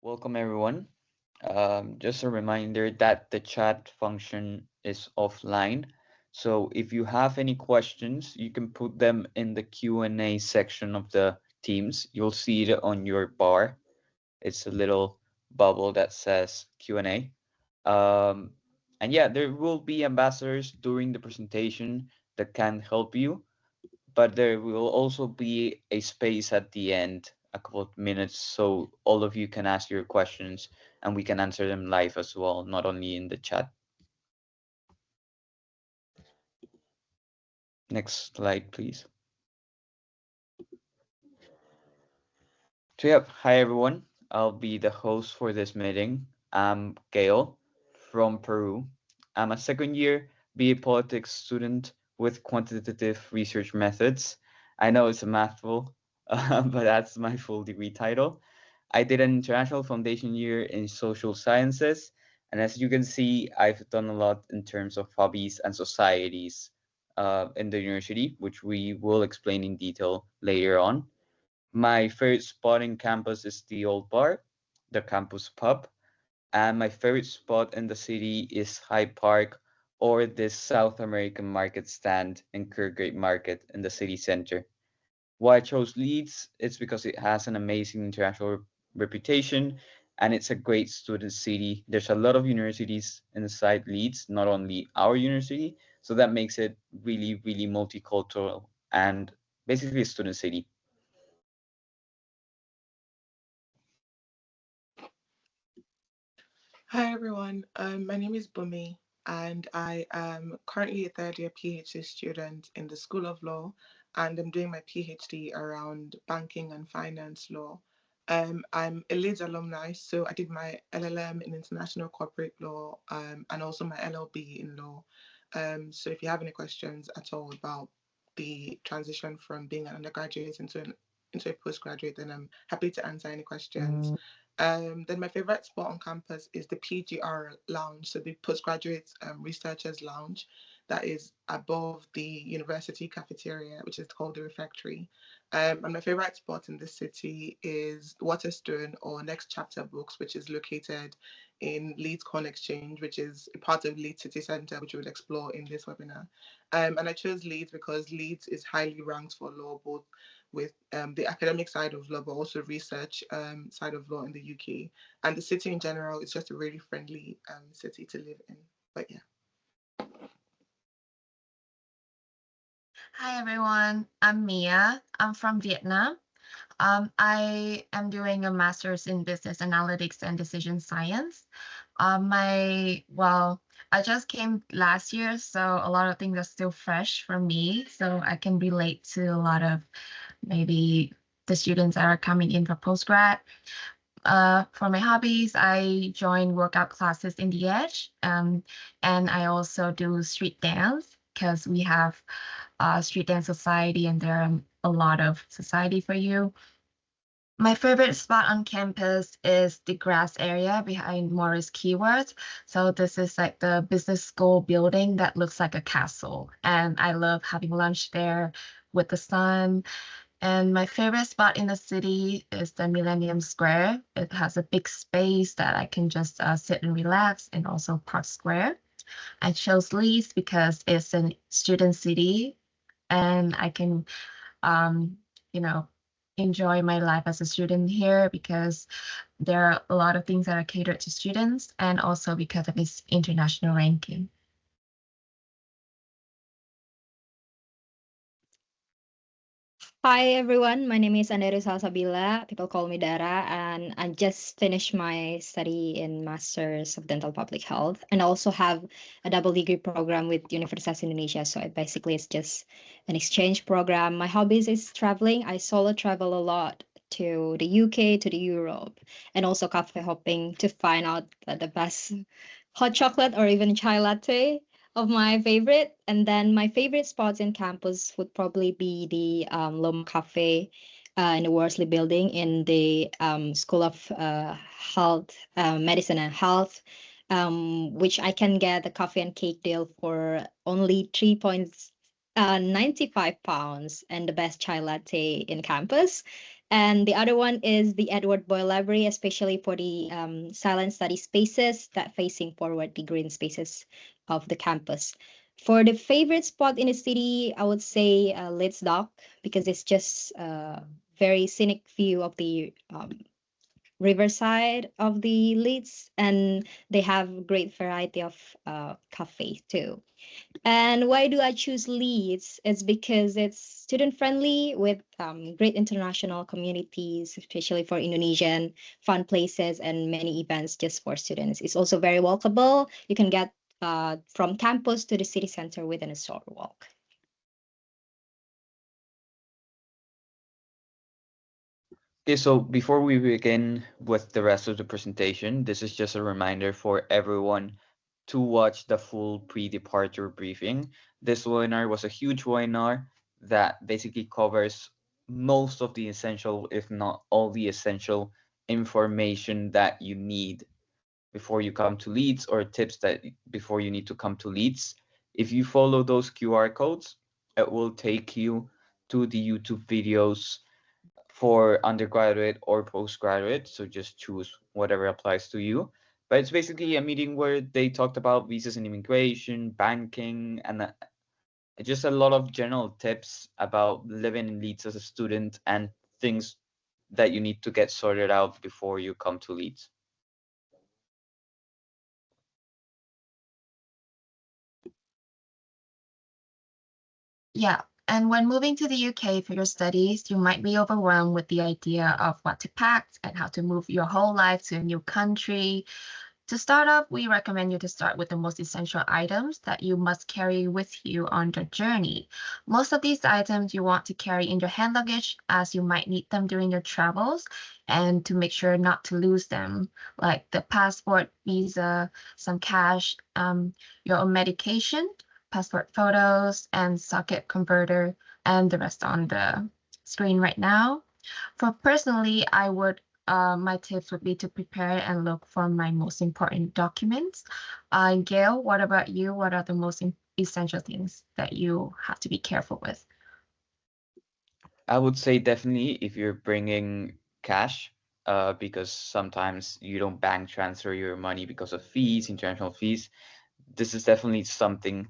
Welcome everyone. Just a reminder that the chat function is offline. So if you have any questions, you can put them in the Q&A section of the Teams. You'll see it on your bar. It's a little bubble that says Q&A. Um, and yeah, there will be ambassadors during the presentation that can help you, but there will also be a space at the end, a couple of minutes, so all of you can ask your questions and we can answer them live as well, not only in the chat. Next slide, please. So yeah, hi everyone. I'll be the host for this meeting. I'm Gail from Peru. I'm a second year BA Politics student with quantitative research methods. I know it's a mouthful, but that's my full degree title. I did an international foundation year in social sciences, and as you can see, I've done a lot in terms of hobbies and societies in the university, which we will explain in detail later on. My favorite spot in campus is the old bar, the campus pub, and my favorite spot in the city is Hyde Park or this South American market stand in Kirkgate Market in the city center. Why I chose Leeds, it's because it has an amazing international reputation and it's a great student city. There's a lot of universities inside Leeds, not only our university, so that makes it really, really multicultural and basically a student city. Hi everyone, my name is Bumi and I am currently a third year PhD student in the School of Law and I'm doing my PhD around banking and finance law. I'm a Leeds alumni, so I did my LLM in international corporate law and also my LLB in law. So if you have any questions at all about the transition from being an undergraduate into a postgraduate, then I'm happy to answer any questions. Then my favorite spot on campus is the PGR lounge, so the postgraduate researchers lounge that is above the university cafeteria, which is called the refectory. And my favorite spot in the city is Waterstone or Next Chapter Books, which is located in Leeds Corn Exchange, which is a part of Leeds City Centre, which we would explore in this webinar. And I chose Leeds because Leeds is highly ranked for law, both with the academic side of law, but also research side of law in the UK. And the city in general is just a really friendly city to live in. But yeah. Hi everyone, I'm Mia. I'm from Vietnam. I am doing a master's in business analytics and decision science. I just came last year, so a lot of things are still fresh for me. So I can relate to a lot of maybe the students that are coming in for postgrad. For my hobbies, I join workout classes in the Edge, and I also do street dance because we have street dance society, and there are a lot of society for you. My favorite spot on campus is the grass area behind Morris Keywords. So this is like the business school building that looks like a castle, and I love having lunch there with the sun. And my favorite spot in the city is the Millennium Square. It has a big space that I can just sit and relax, and also Park Square. I chose Leeds because it's a student city and I can, you know, enjoy my life as a student here because there are a lot of things that are catered to students, and also because of its international ranking. Hi everyone, my name is Anderi Salsabila. People call me Dara, and I just finished my study in Masters of Dental Public Health, and also have a double degree program with Universitas Indonesia. So basically, it's just an exchange program. My hobbies is traveling. I solo travel a lot to the UK, to the Europe, and also cafe hopping to find out the best hot chocolate or even chai latte of my favorite. And then my favorite spots in campus would probably be the Loma Cafe in the Worsley building in the School of Health, Medicine and Health, which I can get the coffee and cake deal for only 3.95 pounds and the best chai latte in campus. And the other one is the Edward Boyle Library, especially for the silent study spaces that facing forward the green spaces of the campus. For the favorite spot in the city, I would say Leeds Dock, because it's just a very scenic view of the riverside of the Leeds, and they have great variety of cafe too. And why do I choose Leeds? It's because it's student friendly with great international communities, especially for Indonesian, fun places, and many events just for students. It's also very walkable. You can get from campus to the city center within a short walk. Okay, so before we begin with the rest of the presentation, this is just a reminder for everyone to watch the full pre-departure briefing. This webinar was a huge webinar that basically covers most of the essential, if not all the essential information that you need before you come to Leeds, or tips that before you need to come to Leeds. If you follow those QR codes, it will take you to the YouTube videos for undergraduate or postgraduate. So just choose whatever applies to you. But it's basically a meeting where they talked about visas and immigration, banking, and just a lot of general tips about living in Leeds as a student and things that you need to get sorted out before you come to Leeds. Yeah. And when moving to the UK for your studies, you might be overwhelmed with the idea of what to pack and how to move your whole life to a new country. To start off, we recommend you to start with the most essential items that you must carry with you on the journey. Most of these items you want to carry in your hand luggage, as you might need them during your travels, and to make sure not to lose them, like the passport, visa, some cash, your own medication, passport photos, and socket converter, and the rest on the screen right now. For personally, my tips would be to prepare and look for my most important documents. Gail, what about you? What are the most essential things that you have to be careful with? I would say definitely if you're bringing cash, because sometimes you don't bank transfer your money because of fees, international fees. This is definitely something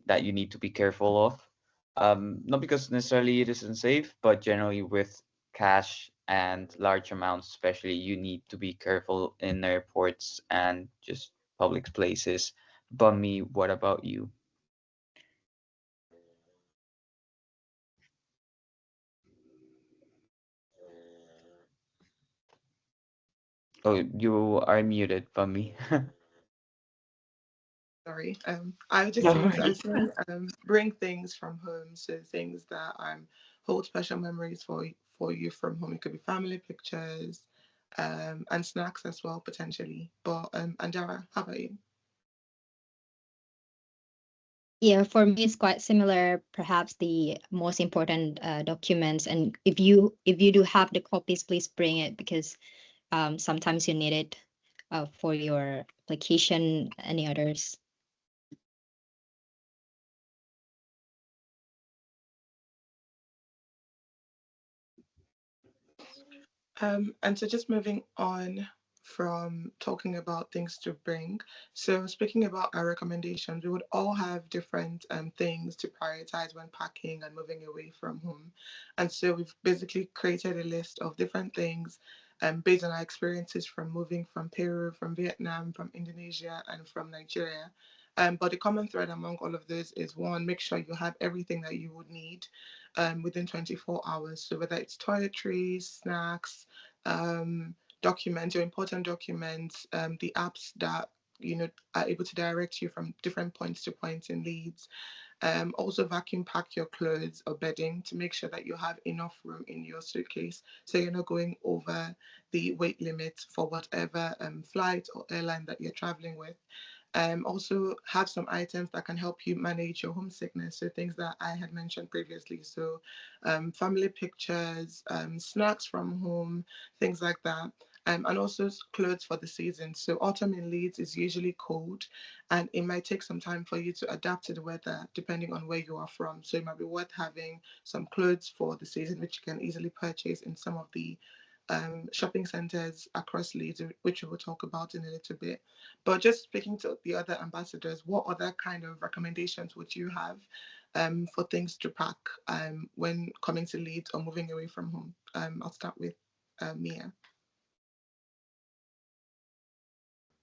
that you need to be careful of. Not because necessarily it isn't safe, but generally with cash and large amounts, especially, you need to be careful in airports and just public places. Bummy, what about you? Oh, you are muted, Bummy. Sorry. I was just No saying, so I was worries. saying, bring things from home, so things that hold special memories for you from home. It could be family pictures, and snacks as well potentially. But Andara, how about you? Yeah, for me it's quite similar. Perhaps the most important documents, and if you do have the copies, please bring it because sometimes you need it for your application, any others. And so just moving on from talking about things to bring. So speaking about our recommendations, we would all have different things to prioritize when packing and moving away from home. And so we've basically created a list of different things based on our experiences from moving from Peru, from Vietnam, from Indonesia, and from Nigeria. But the common thread among all of those is one, make sure you have everything that you would need within 24 hours. So whether it's toiletries, snacks, documents, your important documents, the apps that are able to direct you from different points to points in Leeds. Also vacuum pack your clothes or bedding to make sure that you have enough room in your suitcase so you're not going over the weight limit for whatever flight or airline that you're traveling with. Also have some items that can help you manage your homesickness. So things that I had mentioned previously. So family pictures, snacks from home, things like that. and also clothes for the season. So autumn in Leeds is usually cold, and it might take some time for you to adapt to the weather depending on where you are from. So it might be worth having some clothes for the season, which you can easily purchase in some of the shopping centres across Leeds, which we will talk about in a little bit. But just speaking to the other ambassadors, what other kind of recommendations would you have for things to pack when coming to Leeds or moving away from home? I'll start with Mia.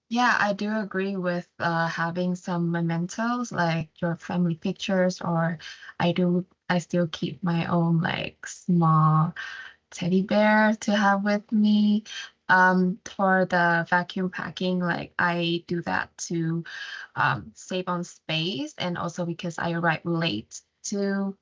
Yeah, I do agree with having some mementos like your family pictures, or I still keep my own like small teddy bear to have with me. For the vacuum packing, like I do that to save on space, and also because I arrive late to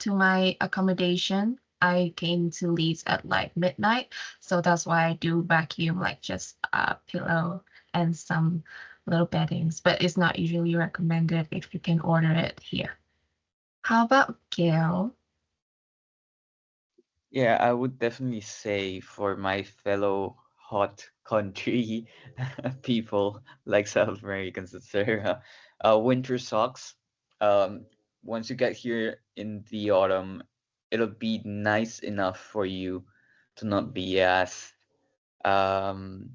my accommodation. I came to Leeds at like midnight, so that's why I do vacuum like just a pillow and some little beddings, but it's not usually recommended if you can order it here. How about Gail? Yeah, I would definitely say for my fellow hot country people like South Americans, etc., winter socks. Um, Once you get here in the autumn, it'll be nice enough for you to not be um,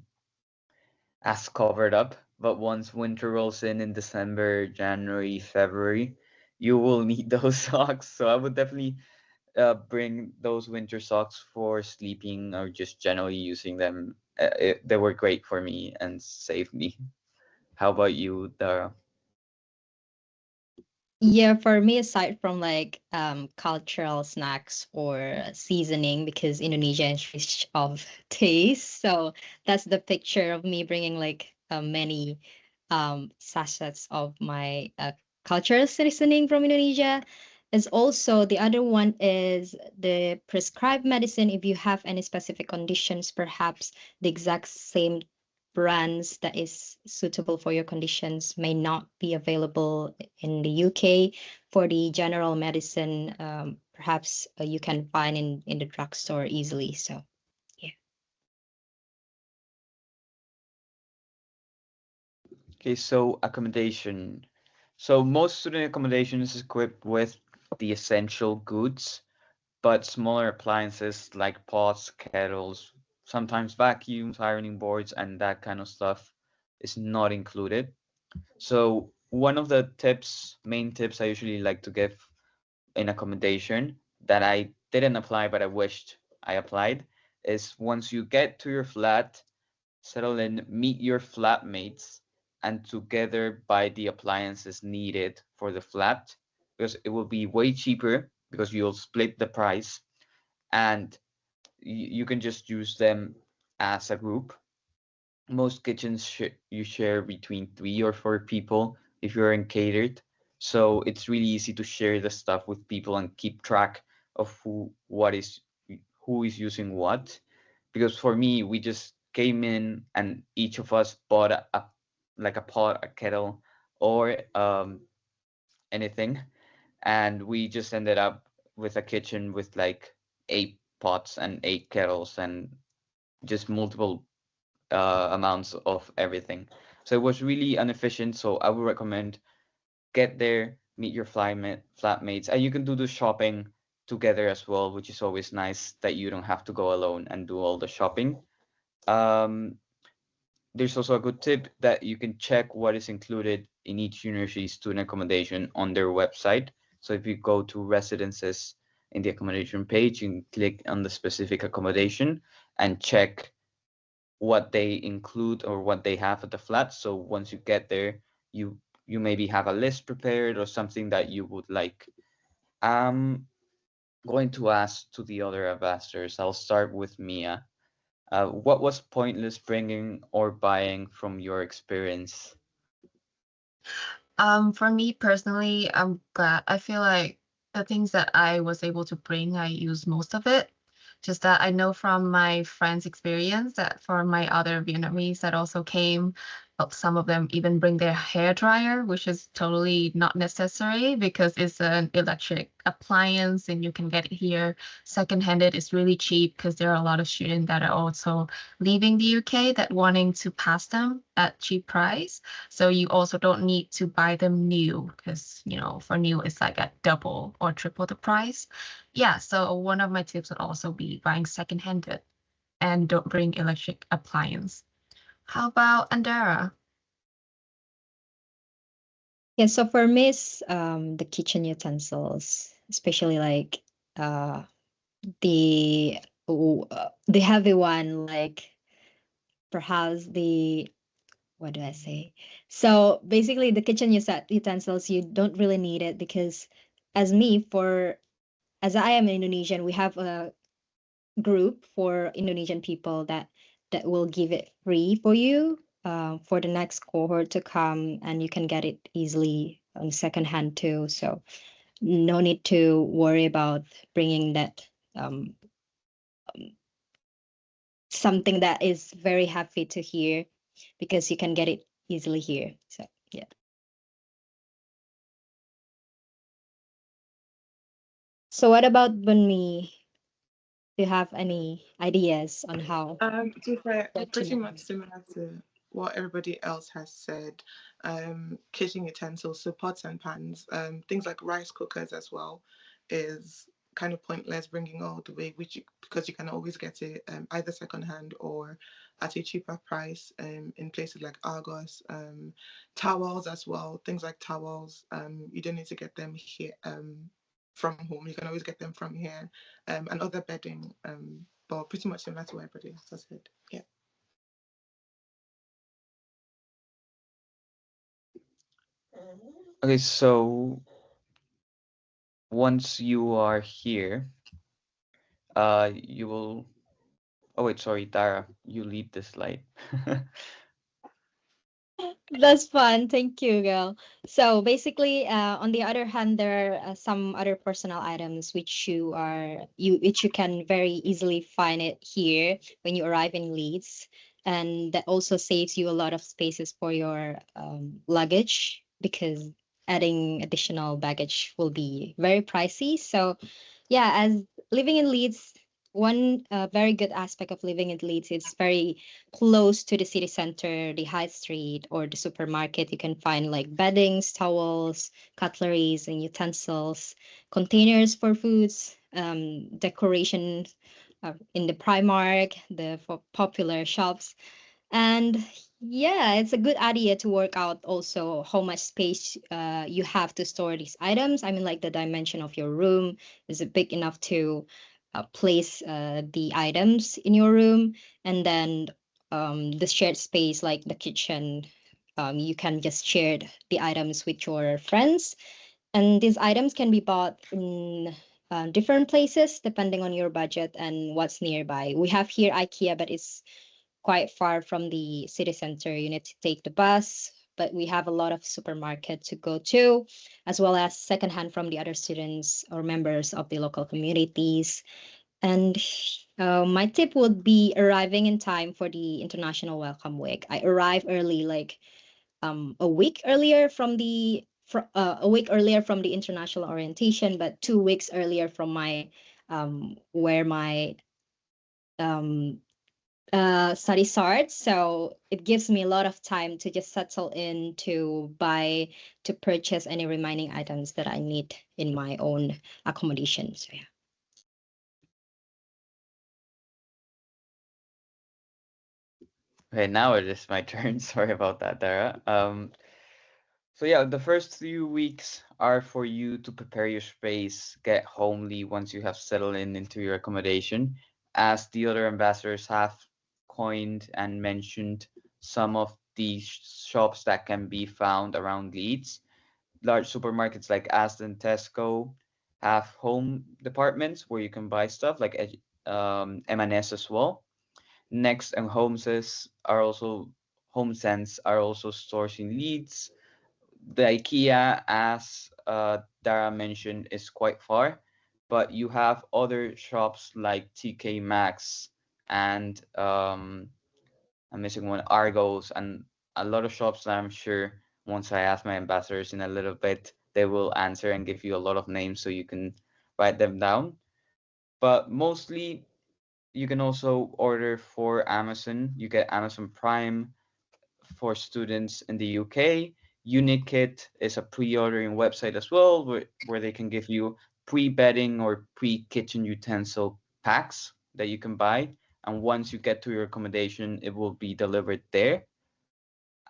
as covered up. But once winter rolls in December, January, February, you will need those socks. So I would definitely bring those winter socks for sleeping or just generally using them. They were great for me and saved me. How about you, Dara? Yeah, for me, aside from like cultural snacks or seasoning, because Indonesia is rich of taste, so that's the picture of me bringing like many sachets of my cultural seasoning from Indonesia. Is also the other one is the prescribed medicine. If you have any specific conditions, perhaps the exact same brands that is suitable for your conditions may not be available in the UK. For the general medicine, perhaps you can find in the drugstore easily. So, yeah. Okay, so accommodation. So most student accommodation is equipped with the essential goods, but smaller appliances like pots, kettles, sometimes vacuums, ironing boards, and that kind of stuff is not included. So one of the main tips I usually like to give in accommodation that I didn't apply but I wished I applied is once you get to your flat, settle in, meet your flatmates, and together buy the appliances needed for the flat because it will be way cheaper because you'll split the price and you can just use them as a group. Most kitchens you share between 3 or 4 people if you're in catered. So it's really easy to share the stuff with people and keep track of who is using what. Because for me, we just came in and each of us bought like a pot, a kettle, or anything, and we just ended up with a kitchen with like 8 pots and 8 kettles and just multiple amounts of everything. So it was really inefficient. So I would recommend get there, meet your flatmates, and you can do the shopping together as well, which is always nice that you don't have to go alone and do all the shopping. Um, there's also a good tip that you can check what is included in each university student accommodation on their website. So if you go to residences in the accommodation page, you can click on the specific accommodation and check what they include or what they have at the flat. So once you get there, you you maybe have a list prepared or something that you would like. I'm going to ask to the other ambassadors. I'll start with Mia. What was pointless bringing or buying from your experience? For me personally, I'm glad. I feel like the things that I was able to bring, I use most of it. Just that I know from my friends' experience that for my other Vietnamese that also came, Some of them even bring their hair dryer, which is totally not necessary because it's an electric appliance and you can get it here second-handed. It's really cheap because there are a lot of students that are also leaving the UK that wanting to pass them at cheap price. So you also don't need to buy them new because, for new it's like at double or triple the price. Yeah, so one of my tips would also be buying second-handed and don't bring electric appliance. How about Andara? Yeah, so for me, it's the kitchen utensils, especially like uh the the heavy one, like perhaps the what do I say? So basically, the kitchen utensils, you don't really need it because, as me, as I am an Indonesian, we have a group for Indonesian people that will give it free for you for the next cohort to come, and you can get it easily on secondhand too. So no need to worry about bringing that something that is very heavy to here because you can get it easily here. So yeah. So what about Bunmi? Do you have any ideas on how To be fair, what to pretty much manage? similar to what everybody else has said. Kitchen utensils, so pots and pans, things like rice cookers as well, is kind of pointless bringing all the way, because you can always get it either secondhand or at a cheaper price in places like Argos. Towels as well, things like towels, you don't need to get them here from home. You can always get them from here, and other bedding. But pretty much similar to what everybody else has said. Yeah. Okay, so once you are here, you will. Oh wait, sorry, Tara, you lead the slide. That's fun. Thank you, girl. So basically, on the other hand, there are some other personal items which you can very easily find it here when you arrive in Leeds, and that also saves you a lot of spaces for your luggage because adding additional baggage will be very pricey. So yeah, as living in Leeds, one very good aspect of living in Leeds, it's very close to the city center, the high street, or the supermarket. You can find like beddings, towels, cutleries, and utensils, containers for foods, decoration in the Primark, the popular shops. And yeah, it's a good idea to work out also how much space you have to store these items. I mean, like the dimension of your room, is it big enough to place the items in your room? And then the shared space, like the kitchen, you can just share the items with your friends. And these items can be bought in different places depending on your budget and what's nearby. We have here IKEA, but it's quite far from the city center. You need to take the bus, but we have a lot of supermarket to go to, as well as secondhand from the other students or members of the local communities. And my tip would be arriving in time for the International Welcome Week. I arrive early, like a week earlier from a week earlier from the international orientation, but 2 weeks earlier from my where my um, study starts. So it gives me a lot of time to just settle in to purchase any remaining items that I need in my own accommodation. So yeah. Okay, now it is my turn. Sorry about that, Tara. So yeah, the first few weeks are for you to prepare your space, get homely once you have settled in into your accommodation. As the other ambassadors have coined and mentioned some of the shops that can be found around Leeds. Large supermarkets like Aston, Tesco have home departments where you can buy stuff like M&S as well. Next, and HomeSense are also stores in Leeds. The IKEA, as Dara mentioned, is quite far, but you have other shops like TK Maxx and I'm missing one, Argos and a lot of shops that I'm sure once I ask my ambassadors in a little bit, they will answer and give you a lot of names so you can write them down. But mostly you can also order for Amazon. You get Amazon Prime for students in the UK. Unikit is a pre-ordering website as well, where they can give you pre-bedding or pre-kitchen utensil packs that you can buy. And once you get to your accommodation, it will be delivered there.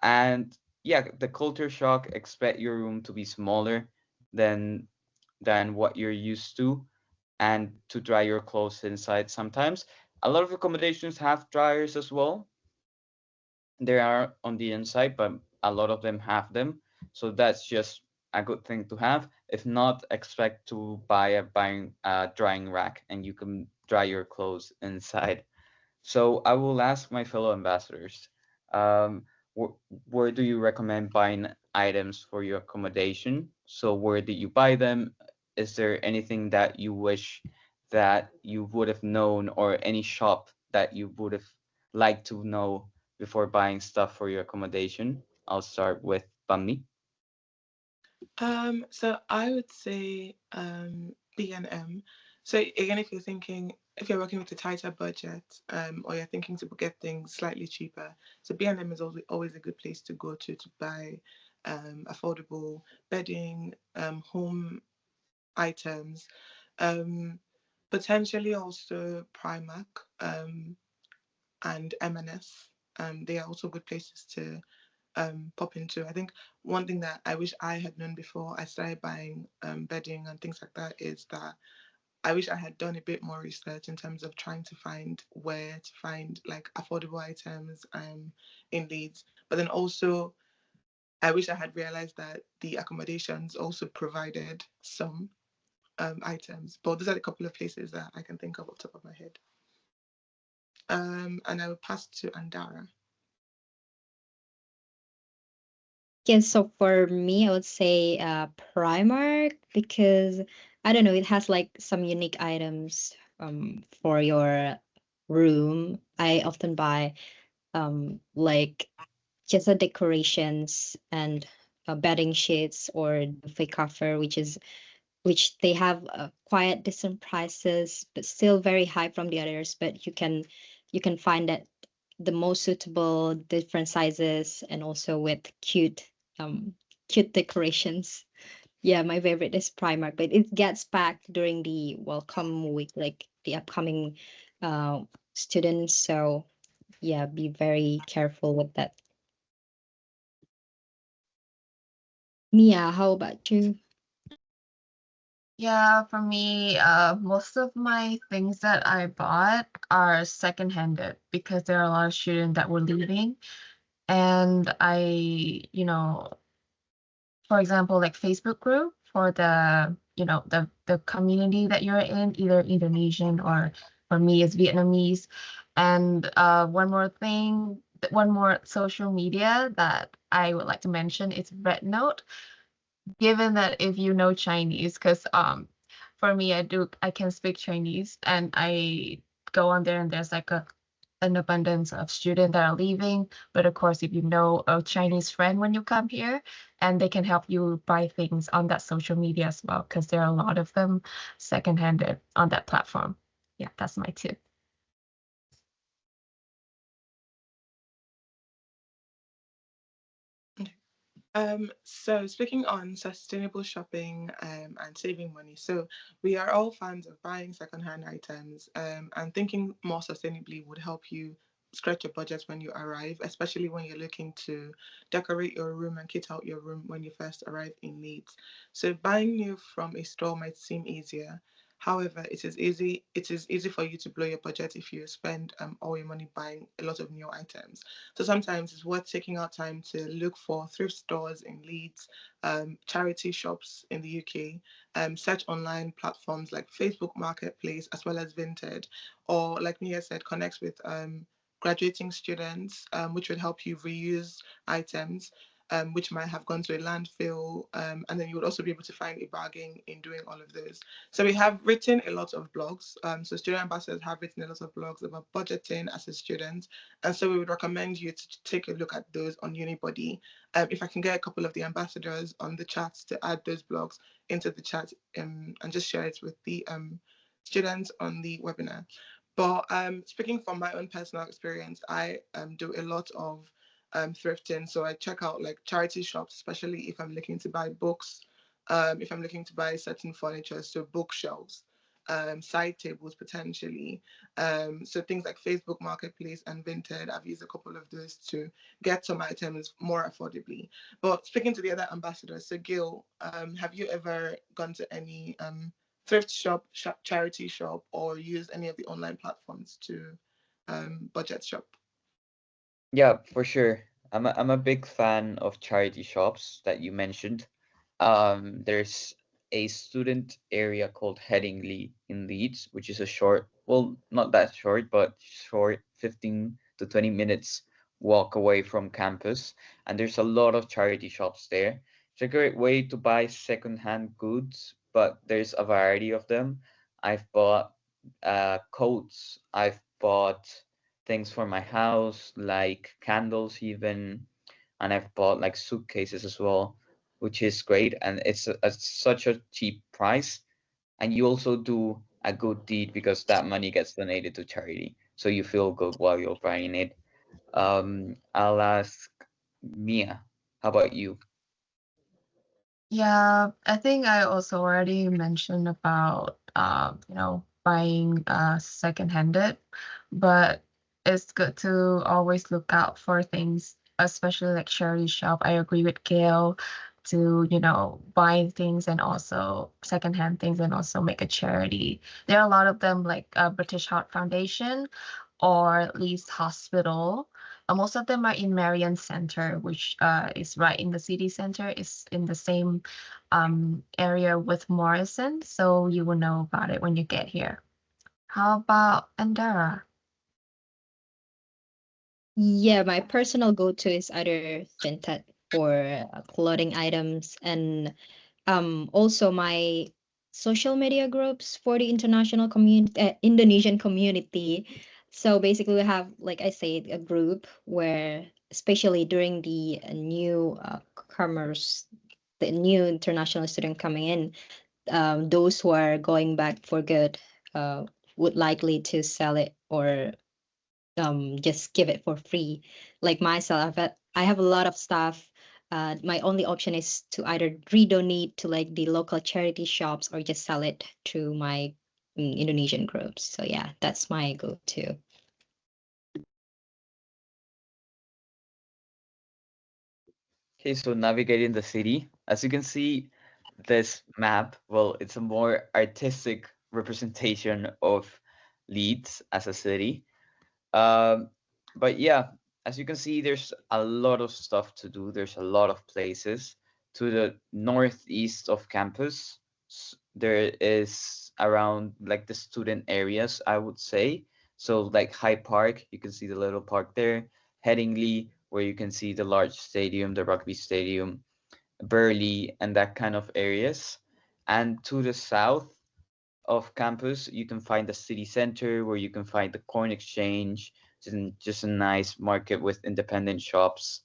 And yeah, the culture shock, expect your room to be smaller than what you're used to, and to dry your clothes inside sometimes. A lot of accommodations have dryers as well. They are on the inside, but a lot of them have them. So that's just a good thing to have. If not, expect to buy a drying rack and you can dry your clothes inside. So I will ask my fellow ambassadors, um, wh where do you recommend buying items for your accommodation? So where did you buy them? Is there anything that you wish that you would have known, or any shop that you would have liked to know before buying stuff for your accommodation? I'll start with Bamni. So I would say B&M. So again, if you're working with a tighter budget, or you're thinking to get things slightly cheaper, so B&M is always a good place to go to buy affordable bedding, home items, um, potentially also Primark and M&S. They are also good places to pop into. I think one thing that I wish I had known before I started buying bedding and things like that is that I wish I had done a bit more research in terms of trying to find where to find like affordable items in Leeds. But then also, I wish I had realized that the accommodations also provided some items. But those are a couple of places that I can think of off the top of my head. And I will pass to Andara. Yeah, so for me, I would say Primark because I don't know, it has like some unique items for your room. I often buy like just the decorations and bedding sheets or the cover, which they have quite decent prices, but still very high from the others. But you can find that the most suitable, different sizes, and also with um cute decorations. Yeah, my favorite is Primark, but it gets packed during the welcome week, like the upcoming uh students. So yeah, be very careful with that. Mia, how about you? Yeah, for me, most of my things that I bought are second-handed because there are a lot of students that were leaving, and for example, like Facebook group for the community that you're in, either Indonesian or for me it's Vietnamese. And one more social media that I would like to mention is Rednote, given that if you know Chinese, because for me I can speak Chinese and I go on there and there's like an abundance of students that are leaving. But of course, if you know a Chinese friend when you come here, and they can help you buy things on that social media as well, because there are a lot of them second-handed on that platform. Yeah, that's my tip. So speaking on sustainable shopping and saving money, so we are all fans of buying secondhand items, and thinking more sustainably would help you stretch your budget when you arrive, especially when you're looking to decorate your room and kit out your room when you first arrive in Leeds. So buying new from a store might seem easier. However, it is easy for you to blow your budget if you spend all your money buying a lot of new items. So sometimes it's worth taking out time to look for thrift stores in Leeds, charity shops in the UK, search online platforms like Facebook Marketplace as well as Vinted, or like Mia said, connect with graduating students, which would help you reuse items. which might have gone to a landfill, and then you would also be able to find a bargain in doing all of this. So we have written a lot of blogs. So student ambassadors have written a lot of blogs about budgeting as a student, and so we would recommend you to take a look at those on Unibody. If I can get a couple of the ambassadors on the chat to add those blogs into the chat, and just share it with the students on the webinar. But speaking from my own personal experience, I do a lot of thrifting. So I check out like charity shops, especially if I'm looking to buy books, if I'm looking to buy certain furniture, so bookshelves, side tables potentially. So things like Facebook Marketplace and Vinted, I've used a couple of those to get some items more affordably. But speaking to the other ambassadors, so Gil, have you ever gone to any thrift shop, charity shop, or use any of the online platforms to budget shop? Yeah, for sure. I'm a big fan of charity shops that you mentioned. There's a student area called Headingley in Leeds, which is a short, well, not that short, but short 15 to 20 minutes walk away from campus. And there's a lot of charity shops there. It's a great way to buy secondhand goods, but there's a variety of them. I've bought coats, I've bought things for my house, like candles even, and I've bought like suitcases as well, which is great, and it's such a cheap price, and you also do a good deed because that money gets donated to charity, so you feel good while you're buying it. I'll ask Mia, how about you? Yeah, I think I also already mentioned about buying second-handed, but it's good to always look out for things, especially like charity shop. I agree with Gail to, buy things and also second-hand things and also make a charity. There are a lot of them like British Heart Foundation or Leeds Hospital. Most of them are in Marion Center, which is right in the city center. Is in the same area with Morrison, so you will know about it when you get here. How about Andara? Yeah, my personal go-to is either Vinted for clothing items, and also my social media groups for the international community, Indonesian community. So basically, we have, like I said, a group where, especially during the new commerce, the new international student coming in, those who are going back for good would likely to sell it or just give it for free. Like myself, I have a lot of stuff. My only option is to either redonate to like the local charity shops or just sell it to my Indonesian groups. So yeah, that's my go-to. Okay, so navigating the city. As you can see, this map, well, it's a more artistic representation of Leeds as a city. Um, but yeah, as you can see, there's a lot of stuff to do. There's a lot of places. To the northeast of campus, there is around like the student areas, I would say. So like Hyde Park, you can see the little park there. Headingley, where you can see the large stadium, the rugby stadium. Burley, and that kind of areas. And to the south of campus, you can find the city center where you can find the Corn Exchange, just a nice market with independent shops.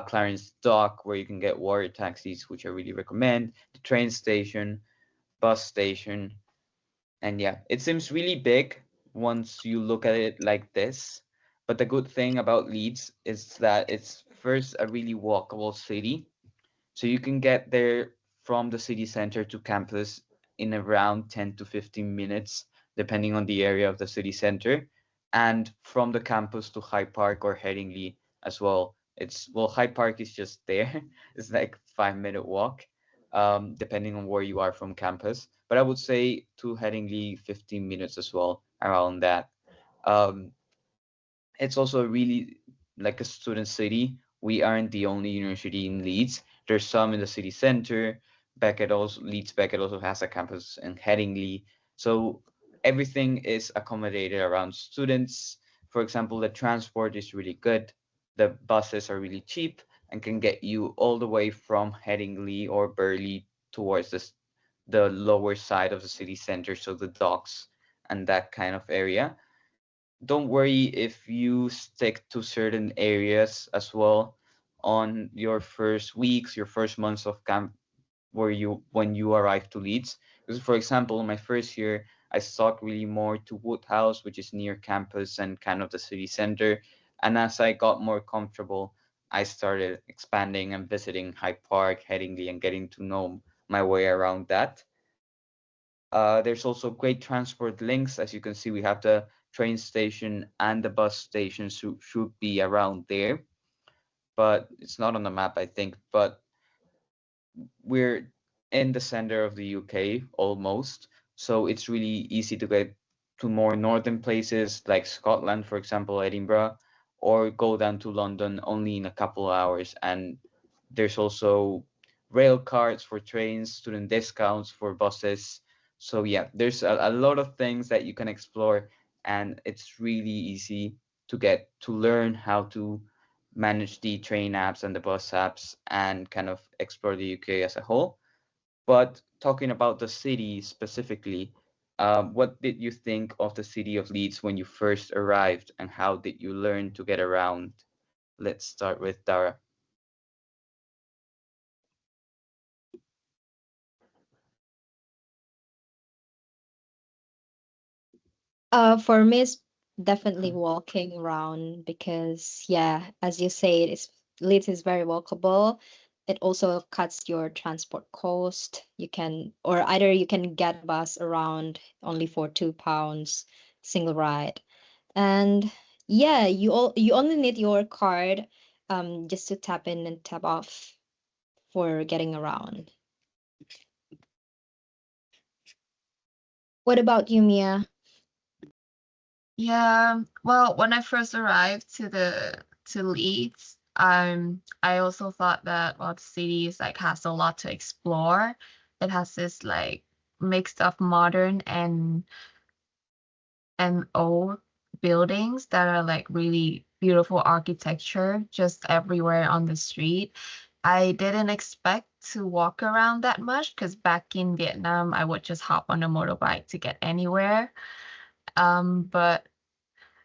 Clarence Dock, where you can get water taxis, which I really recommend. The train station, bus station, and yeah, it seems really big once you look at it like this. But the good thing about Leeds is that it's first a really walkable city, so you can get there from the city center to campus in around 10 to 15 minutes, depending on the area of the city center. And from the campus to Hyde Park or Headingley as well. Hyde Park is just there. It's like 5 minute walk, depending on where you are from campus. But I would say to Headingley, 15 minutes as well, around that. Um, it's also really like a student city. We aren't the only university in Leeds. There's some in the city center. Beckett also has a campus in Headingley. So everything is accommodated around students. For example, the transport is really good. The buses are really cheap, and can get you all the way from Headingley or Burley towards the lower side of the city center, so the docks and that kind of area. Don't worry if you stick to certain areas as well on your first weeks, your first months of camp when you arrive to Leeds. Because for example, my first year I stuck really more to Woodhouse, which is near campus and kind of the city center. And as I got more comfortable, I started expanding and visiting Hyde Park, Headingley, and getting to know my way around that. There's also great transport links. As you can see, we have the train station and the bus station should be around there, but it's not on the map, I think. But we're in the center of the UK almost, so it's really easy to get to more northern places like Scotland, for example, Edinburgh, or go down to London only in a couple of hours. And there's also rail cards for trains, student discounts for buses. So yeah, there's a lot of things that you can explore, and it's really easy to get to learn how to manage the train apps and the bus apps and kind of explore the UK as a whole. But talking about the city specifically, what did you think of the city of Leeds when you first arrived, and how did you learn to get around? Let's start with Dara. For me, it's definitely walking around because, yeah, as you say, Leeds is very walkable. It also cuts your transport cost. You can, or either you can get a bus around only for £2 single ride. And yeah, you only need your card just to tap in and tap off for getting around. What about you, Mia? Yeah, well, when I first arrived to Leeds, I also thought that well, the city is like has a lot to explore. It has this like mix of modern and old buildings that are like really beautiful architecture just everywhere on the street. I didn't expect to walk around that much because back in Vietnam, I would just hop on a motorbike to get anywhere. But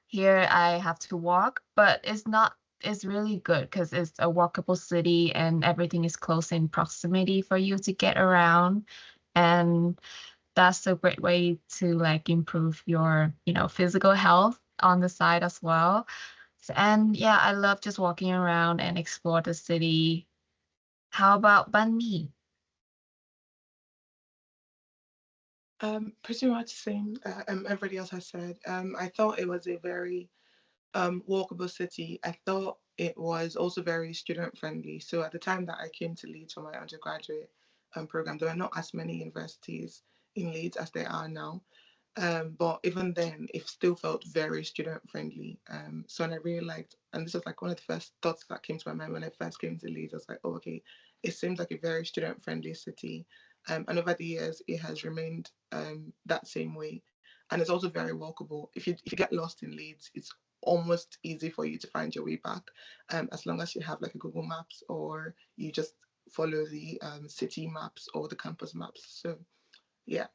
here I have to walk, but it's really good because it's a walkable city and everything is close in proximity for you to get around. And that's a great way to like improve your, physical health on the side as well. And yeah, I love just walking around and explore the city. How about Ban Mi? Pretty much same. Everybody else has said. I thought it was a very walkable city. I thought it was also very student friendly. So at the time that I came to Leeds for my undergraduate program, there were not as many universities in Leeds as there are now. But even then, it still felt very student friendly. So and I really liked, and this was like one of the first thoughts that came to my mind when I first came to Leeds. I was like, oh, okay, it seems like a very student friendly city. And over the years, it has remained that same way. And it's also very walkable. If you get lost in Leeds, it's almost easy for you to find your way back, as long as you have like a Google Maps or you just follow the city maps or the campus maps. So yeah.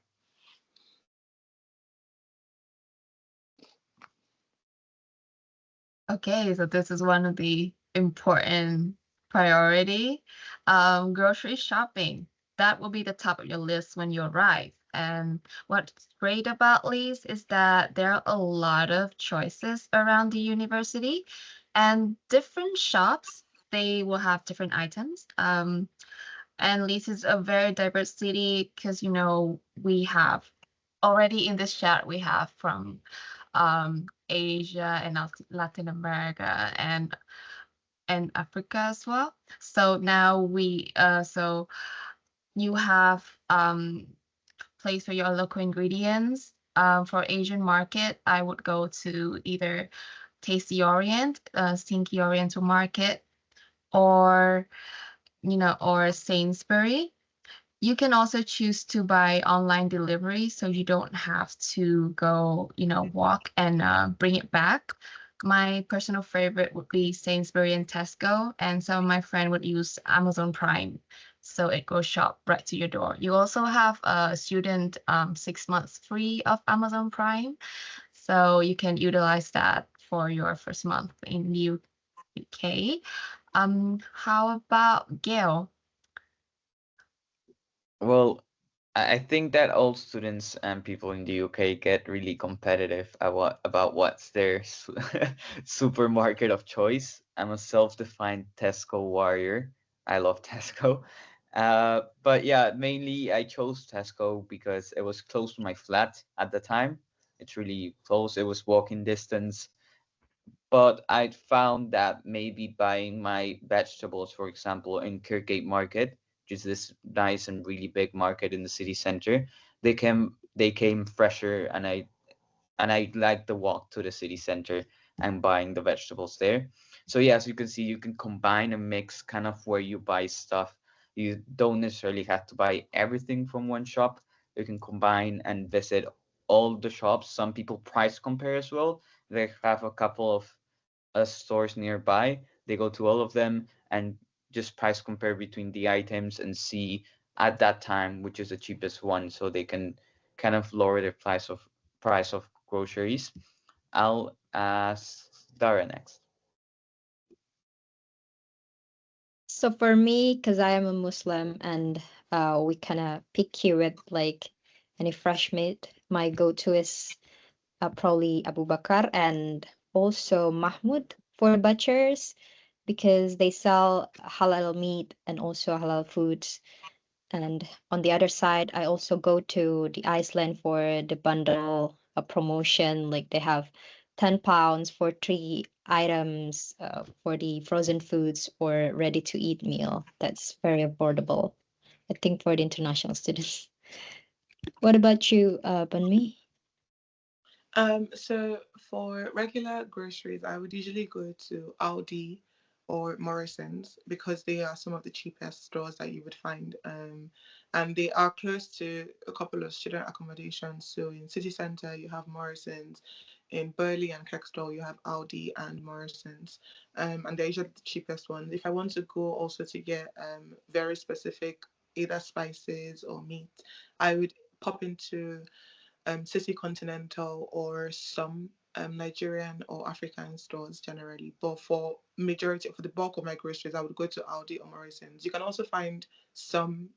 Okay, so this is one of the important priority. Grocery shopping. That will be the top of your list when you arrive. And what's great about Leeds is that there are a lot of choices around the university and different shops, they will have different items. And Leeds is a very diverse city because, we have already in this chat, we have from Asia and Latin America and Africa as well. So now so you have place for your local ingredients. For Asian market, I would go to either Tasty Orient, Stinky Oriental Market, or or Sainsbury. You can also choose to buy online delivery, so you don't have to go, walk and bring it back. my personal favorite would be Sainsbury and Tesco, and some of my friend would use Amazon Prime. So it goes shop right to your door. You also have a student 6 months free of Amazon Prime. So you can utilize that for your first month in the UK. How about Gail? Well, I think that all students and people in the UK get really competitive about what's their supermarket of choice. I'm a self-defined Tesco warrior. I love Tesco. But yeah, mainly I chose Tesco because it was close to my flat at the time. It's really close. It was walking distance. But I found that maybe buying my vegetables, for example, in Kirkgate Market, which is this nice and really big market in the city center, they came fresher, and I like the walk to the city center and buying the vegetables there. So yeah, as you can see, you can combine and mix kind of where you buy stuff. You don't necessarily have to buy everything from one shop. You can combine and visit all the shops. Some people price compare as well. They have a couple of stores nearby. They go to all of them and just price compare between the items and see at that time which is the cheapest one, so they can kind of lower the price of groceries. I'll ask Dara next. So for me, because I am a Muslim and we kind of picky with like any fresh meat, my go-to is probably Abu Bakar and also Mahmoud for butchers because they sell halal meat and also halal foods. And on the other side, I also go to the Iceland for the bundle promotion. Like they have £10 for 3 items for the frozen foods or ready to eat meal. That's very affordable, I think, for the international students. What about you, Banmi? So for regular groceries, I would usually go to Aldi or Morrison's because they are some of the cheapest stores that you would find. And they are close to a couple of student accommodations. So in city centre, you have Morrison's. In Burley and Kexdall, you have Aldi and Morrison's. And they're usually the cheapest ones. If I want to go also to get very specific either spices or meat, I would pop into City Continental or some Nigerian or African stores generally. But for the bulk of my groceries, I would go to Aldi or Morrison's. You can also find some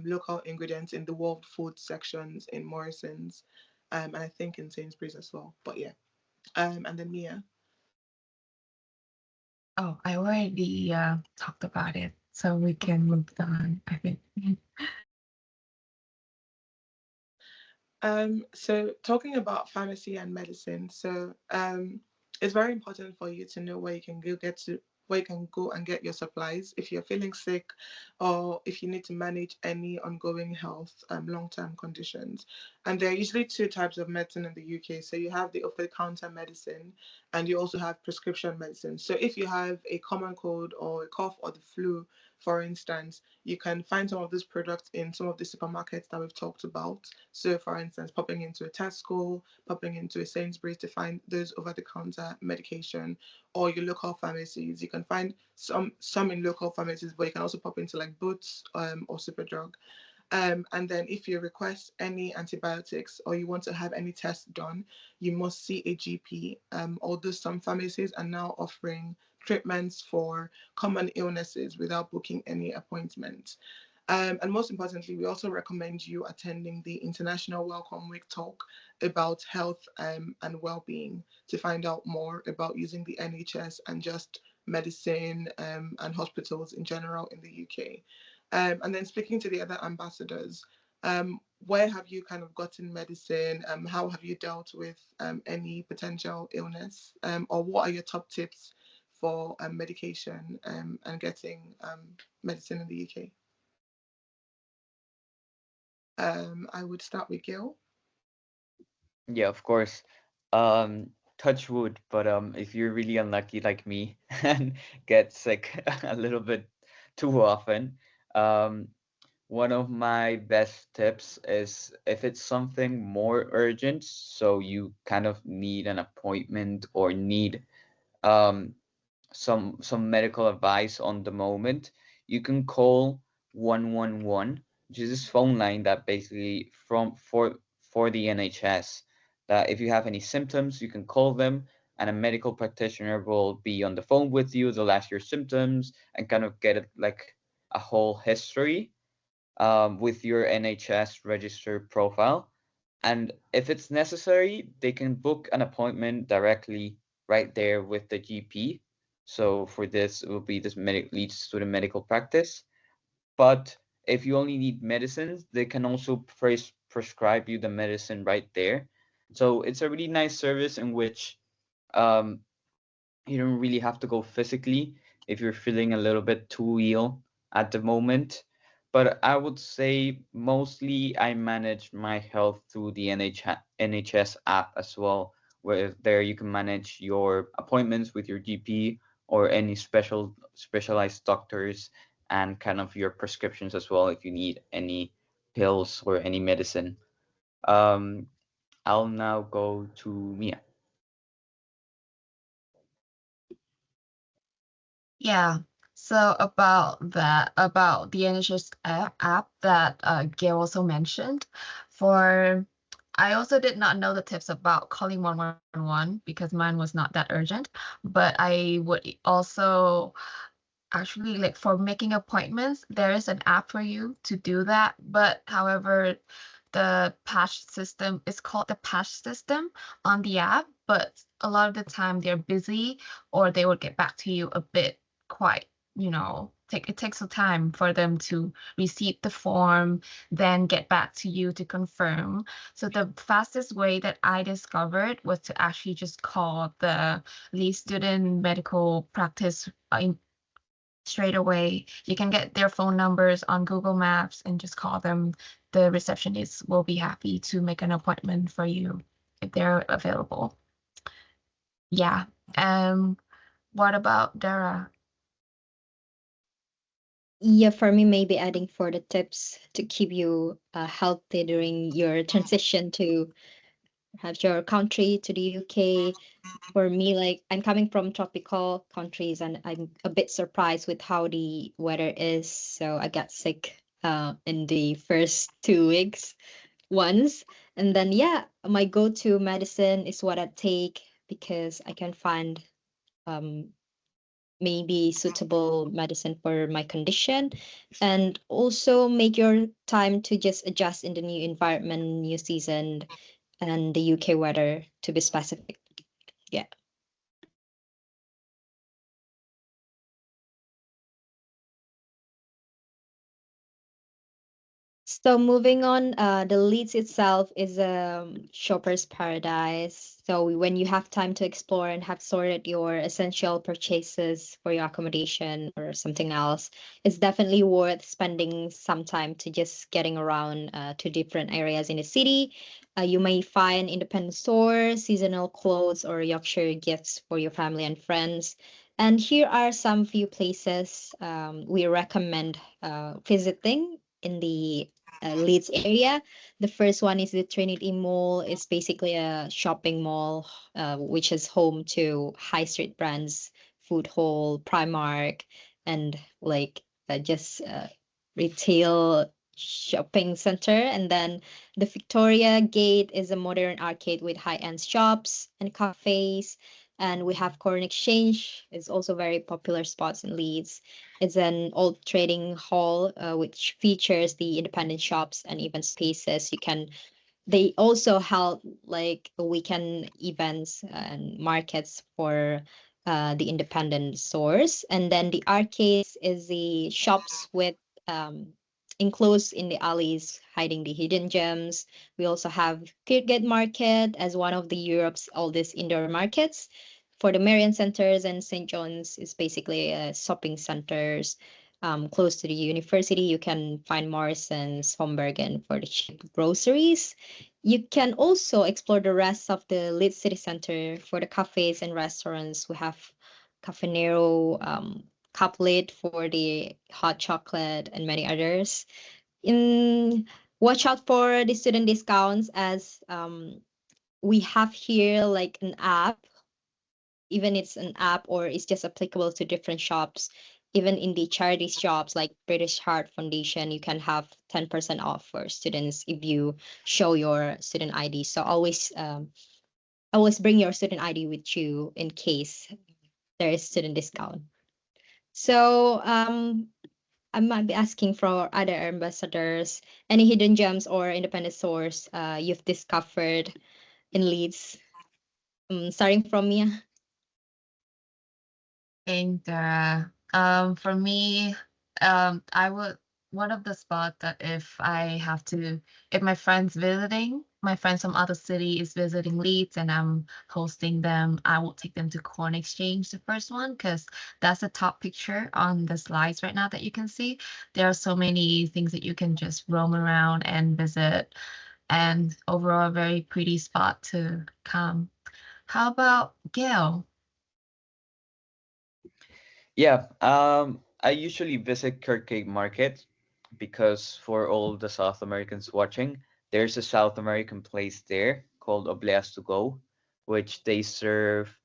local ingredients in the world food sections in Morrison's, and I think in Sainsbury's as well. But yeah, and then Mia. Oh, I already talked about it, so we can move on, I think. So talking about pharmacy and medicine, it's very important for you to know where you can go and get your supplies if you're feeling sick or if you need to manage any ongoing health long-term conditions. And there are usually two types of medicine in the UK. So you have the over-the-counter medicine and you also have prescription medicine. So if you have a common cold or a cough or the flu, for instance, you can find some of these products in some of the supermarkets that we've talked about. So, for instance, popping into a Tesco, popping into a Sainsbury's to find those over-the-counter medication, or your local pharmacies. You can find some in local pharmacies, but you can also pop into like Boots or Superdrug. And then if you request any antibiotics or you want to have any tests done, you must see a GP. Although some pharmacies are now offering treatments for common illnesses without booking any appointment. And most importantly, we also recommend you attending the International Welcome Week talk about health and well-being to find out more about using the NHS and just medicine and hospitals in general in the UK. And then speaking to the other ambassadors, where have you kind of gotten medicine? How have you dealt with any potential illness? Or what are your top tips for medication and getting medicine in the UK? I would start with Gil. Yeah, of course. Touch wood, but if you're really unlucky like me and get sick a little bit too often, um, one of my best tips is if it's something more urgent, so you kind of need an appointment or need um, some medical advice on the moment, you can call 111, which is this phone line that basically for the NHS, that if you have any symptoms, you can call them and a medical practitioner will be on the phone with you. They'll ask your symptoms and kind of get it like a whole history with your NHS registered profile. And if it's necessary, they can book an appointment directly right there with the GP. So for this, it will be this Leeds student medical practice. But if you only need medicines, they can also prescribe you the medicine right there. So it's a really nice service in which um, you don't really have to go physically if you're feeling a little bit too ill at the moment. But I would say mostly I manage my health through the NHS app as well, where there you can manage your appointments with your GP or any specialized doctors and kind of your prescriptions as well if you need any pills or any medicine. Um, I'll now go to Mia. Yeah. So about the NHS app that Gail also mentioned, for I also did not know the tips about calling 111 because mine was not that urgent, but I would also actually, like, for making appointments, there is an app for you to do that. But however, the patch system is called the patch system on the app, but a lot of the time they're busy or they will get back to you a bit quite, it takes some time for them to receive the form, then get back to you to confirm. So the fastest way that I discovered was to actually just call the Leeds Student Medical Practice straight away. You can get their phone numbers on Google Maps and just call them. The receptionist will be happy to make an appointment for you if they're available. Yeah. What about Dara? Yeah, for me, maybe adding for the tips to keep you healthy during your transition to perhaps your country to the UK. For me, like I'm coming from tropical countries and I'm a bit surprised with how the weather is. So I got sick in the first 2 weeks once. And then, yeah, my go-to medicine is what I take because I can find um, maybe suitable medicine for my condition, and also make your time to just adjust in the new environment, new season, and the UK weather to be specific. Yeah. So moving on, the Leeds itself is a shopper's paradise. So when you have time to explore and have sorted your essential purchases for your accommodation or something else, it's definitely worth spending some time to just getting around to different areas in the city. You may find independent stores, seasonal clothes, or Yorkshire gifts for your family and friends. And here are some few places we recommend visiting in the Leeds area. The first one is the Trinity Mall. It's basically a shopping mall, which is home to high street brands, Food Hall, Primark, and like just retail shopping center. And then the Victoria Gate is a modern arcade with high-end shops and cafes. And we have Corn Exchange. It's also very popular spots in Leeds. It's an old trading hall which features the independent shops and even spaces. They also held like weekend events and markets for the independent stores. And then the arcades is the shops with um, enclosed in the alleys, hiding the hidden gems. We also have Kirkgate Market as one of the Europe's oldest indoor markets. For the Marian Centers and St. John's is basically shopping centers. Close to the university, you can find Morrison's, Hombergen for the cheap groceries. You can also explore the rest of the Leeds City Center for the cafes and restaurants. We have Cafe Nero, Caplet for the hot chocolate, and many others. In Watch out for the student discounts as we have here like an app even it's an app or it's just applicable to different shops. Even in the charity shops like British Heart Foundation, you can have 10% off for students if you show your student ID. So always bring your student ID with you in case there is student discount. So I might be asking for other ambassadors, any hidden gems or independent source you've discovered in Leeds. Starting from Mia. think for me, I would one of the spot that if my friends visiting, my friends from other city is visiting Leeds and I'm hosting them, I will take them to Corn Exchange, the first one, because that's the top picture on the slides right now that you can see. There are so many things that you can just roam around and visit, and overall a very pretty spot to come. How about Gail? Yeah, I usually visit Kirkgate Market because for all the South Americans watching, there's a South American place there called Obleas to Go, which they serve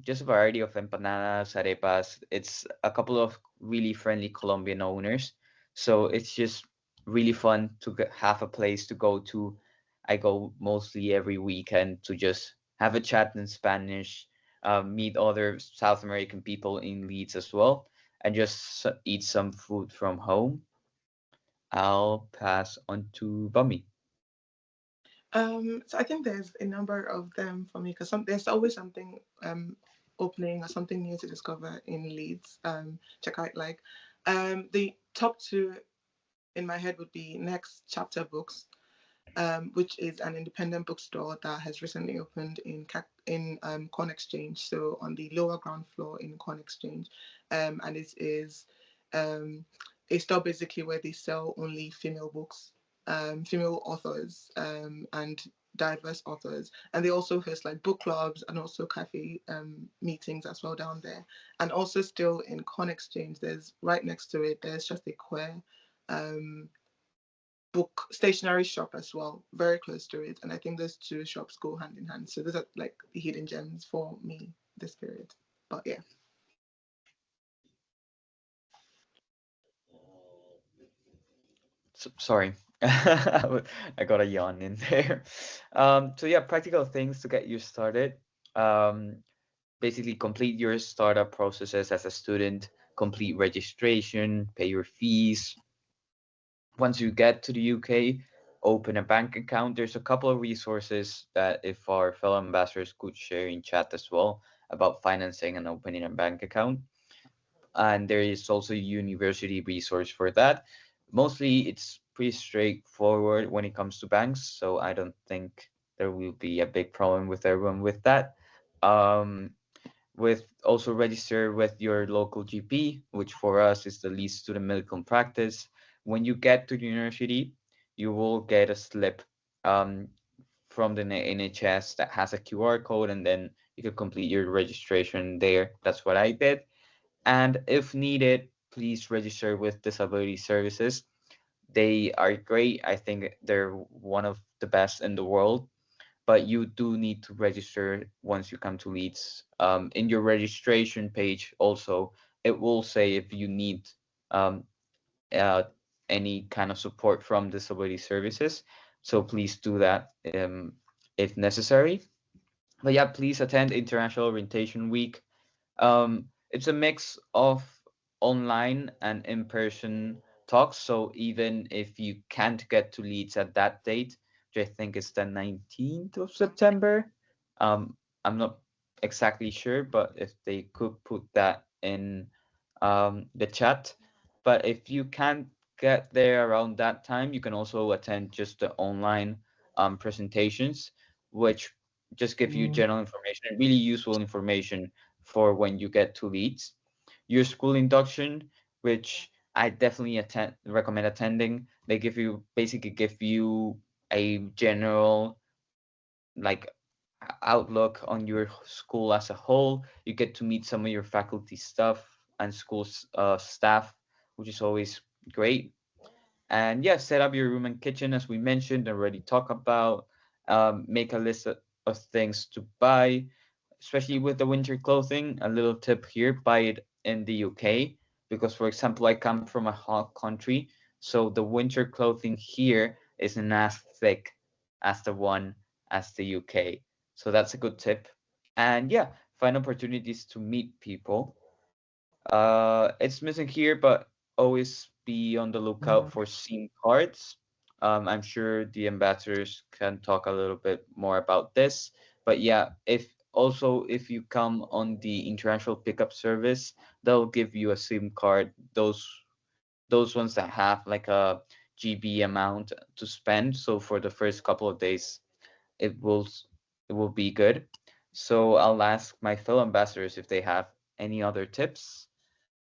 just a variety of empanadas, arepas. It's a couple of really friendly Colombian owners. So it's just really fun to have a place to go to. I go mostly every weekend to just have a chat in Spanish, meet other South American people in Leeds as well, and just eat some food from home. I'll pass on to Bummy. So I think there's a number of them for me because there's always something opening or something new to discover in Leeds. Check out the top two in my head would be Next Chapter Books, which is an independent bookstore that has recently opened in Corn Exchange, so on the lower ground floor in Corn Exchange, and it is a store basically where they sell only female books, female authors, and diverse authors, and they also host like book clubs and also cafe meetings as well down there. And also still in Corn Exchange, there's right next to it, there's just a queer um, book stationery shop as well, very close to it. And I think those two shops go hand in hand. So those are like the hidden gems for me this period. But yeah. Sorry, I got a yawn in there. So yeah, practical things to get you started. Um, Basically complete your startup processes as a student, complete registration, pay your fees. Once you get to the UK, open a bank account. There's a couple of resources that if our fellow ambassadors could share in chat as well about financing and opening a bank account. And there is also a university resource for that. Mostly it's pretty straightforward when it comes to banks, so I don't think there will be a big problem with everyone with that. Um, with also register with your local GP, which for us is the Leeds Student Medical Practice. When you get to the university, you will get a slip um, from the NHS that has a QR code, and then you can complete your registration there. That's what I did. And if needed, please register with Disability Services. They are great. I think they're one of the best in the world, but you do need to register once you come to Leeds. In your registration page, also, it will say if you need um, uh, any kind of support from Disability Services. So please do that if necessary. But yeah, please attend International Orientation Week. It's a mix of online and in-person talks. So even if you can't get to Leeds at that date, which I think is the 19th of September, I'm not exactly sure, but if they could put that in the chat. But if you can't get there around that time, you can also attend just the online presentations, which just give you general information and really useful information for when you get to Leeds. Your school induction, which I definitely recommend attending. They basically give you a general like outlook on your school as a whole. You get to meet some of your faculty stuff and school staff, which is always great. And yeah, set up your room and kitchen as we mentioned already. Talk about make a list of things to buy, especially with the winter clothing, a little tip here, buy it in the UK because, for example, I come from a hot country, so the winter clothing here isn't as thick as the one as the UK. So that's a good tip. And yeah, find opportunities to meet people. It's missing here, but always be on the lookout for SIM cards. I'm sure the ambassadors can talk a little bit more about this. But yeah, if you come on the international pickup service, they'll give you a SIM card. Those ones that have like a GB amount to spend. So for the first couple of days, it will it will be good. So I'll ask my fellow ambassadors if they have any other tips.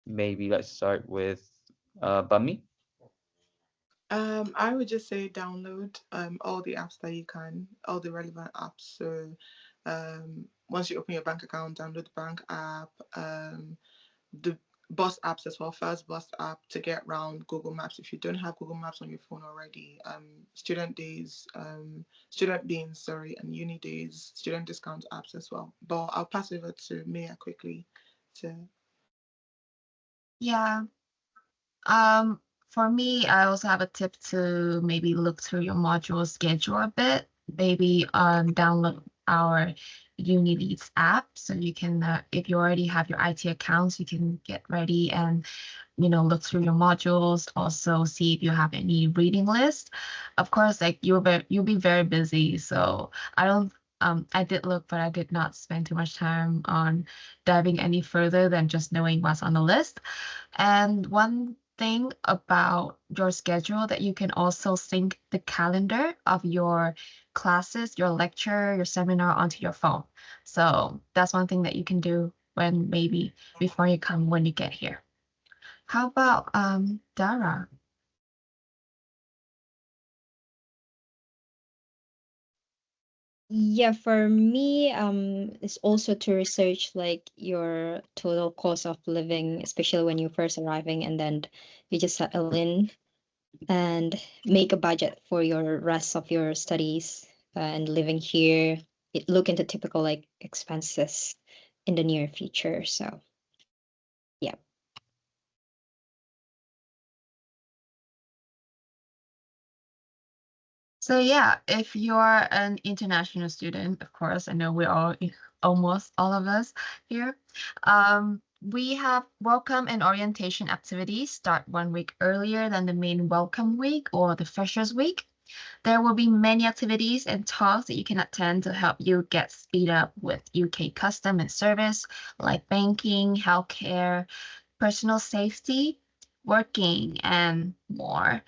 Maybe let's start with Bummy. I would just say download all the apps that you can, all the relevant apps. So once you open your bank account, download the bank app, the bus apps as well, first bus app to get around Google Maps. If you don't have Google Maps on your phone already, student days, student beans, sorry, and uni days, student discount apps as well. But I'll pass over to Mia quickly to Yeah. For me, I also have a tip to maybe look through your module schedule a bit. Maybe download our Uni Leads app so you can, if you already have your IT accounts, you can get ready and look through your modules. Also see if you have any reading list. Of course, like you'll be very busy, so I did look, but I did not spend too much time on diving any further than just knowing what's on the list. And one thing about your schedule that you can also sync the calendar of your classes, your lecture, your seminar onto your phone. So that's one thing that you can do when maybe before you come when you get here. How about Dara? Yeah, for me, it's also to research like your total cost of living, especially when you're first arriving, and then you just settle in and make a budget for your rest of your studies and living here. Look into typical like expenses in the near future. So yeah. So yeah, if you're an international student, of course, I know we're all almost all of us here. We have welcome and orientation activities start 1 week earlier than the main welcome week or the freshers week. There will be many activities and talks that you can attend to help you get speed up with UK custom and service like banking, healthcare, personal safety, working, and more.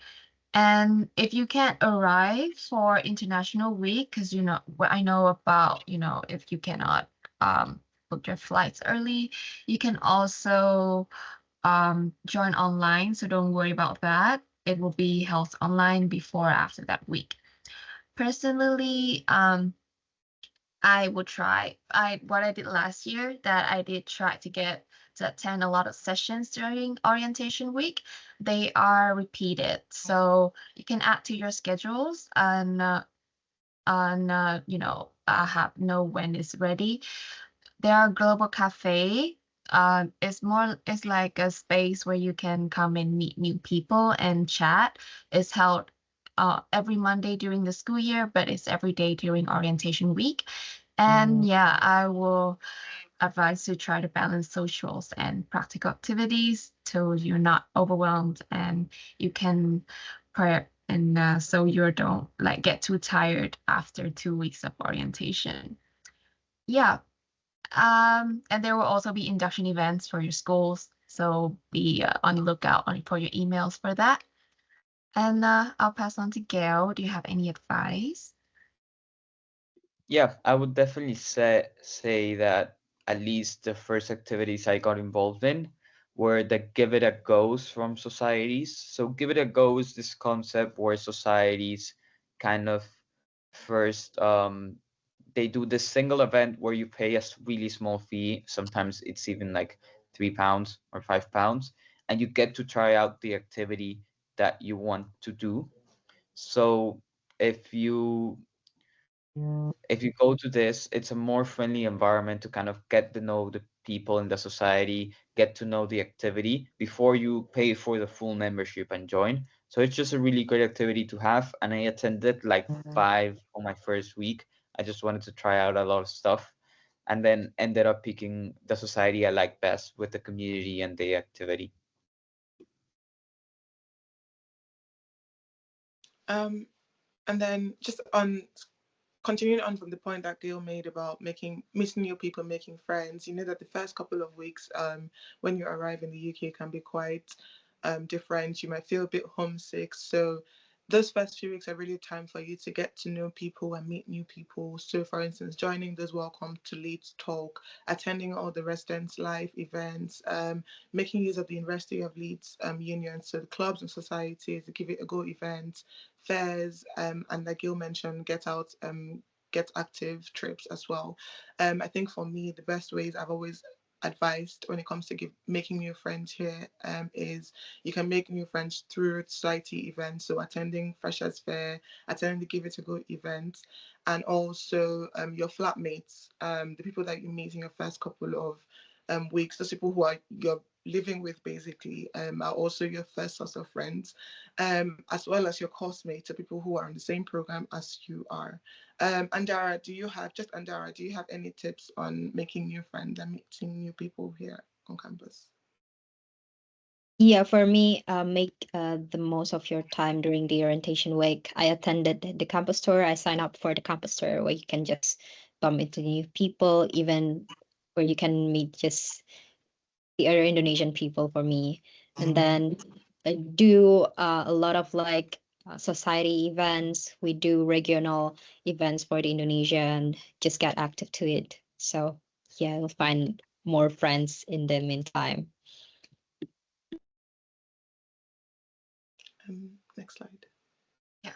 And if you can't arrive for International Week, because what I know about, if you cannot book your flights early, you can also join online. So don't worry about that. It will be held online before or after that week. Personally, I would try. What I did last year, that I did try to attend a lot of sessions during orientation week. They are repeated, so you can add to your schedules and have know when it's ready. There are global cafe. It's like a space where you can come and meet new people and chat. It's held every Monday during the school year, but it's every day during orientation week. And yeah, I will advise to try to balance socials and practical activities so you're not overwhelmed and you can so you don't like get too tired after 2 weeks of orientation. Yeah. And there will also be induction events for your schools, so be on the lookout for your emails for that. And I'll pass on to Gail. Do you have any advice? Yeah, I would definitely say that at least the first activities I got involved in were the give it a goes from societies. So give it a go is this concept where societies kind of first they do this single event where you pay a really small fee. Sometimes it's even like £3 or £5, and you get to try out the activity that you want to do. So if you If you go to this, it's a more friendly environment to kind of get to know the people in the society, get to know the activity before you pay for the full membership and join. So it's just a really great activity to have. And I attended like 5 on my first week. I just wanted to try out a lot of stuff and then ended up picking the society I like best with the community and the activity. And then just on continuing on from the point that Gail made about meeting new people, making friends, you know that the first couple of weeks when you arrive in the UK can be quite different. You might feel a bit homesick. So those first few weeks are really time for you to get to know people and meet new people. So for instance, joining those Welcome to Leeds talk, attending all the residents' live events, making use of the University of Leeds union, so the clubs and societies, the Give It a Go events, fairs, and like Gil mentioned, get out, get active trips as well. I think for me, the best ways I've always advised when it comes to making new friends here is you can make new friends through society events, so attending Freshers Fair, attending the Give It a Go events, and also your flatmates, the people that you meet in your first couple of weeks, those people who are you're living with basically are also your first source of friends, as well as your course-mates, so people who are in the same program as you are. Andara, Andara, do you have any tips on making new friends and meeting new people here on campus? Yeah, for me, make the most of your time during the orientation week. I attended the campus tour. I signed up for the campus tour where you can just bump into new people, even where you can meet just the other Indonesian people for me. And then I do a lot of like society events. We do regional events for the Indonesian, just get active to it. So yeah, you'll find more friends in the meantime. Next slide. Yeah.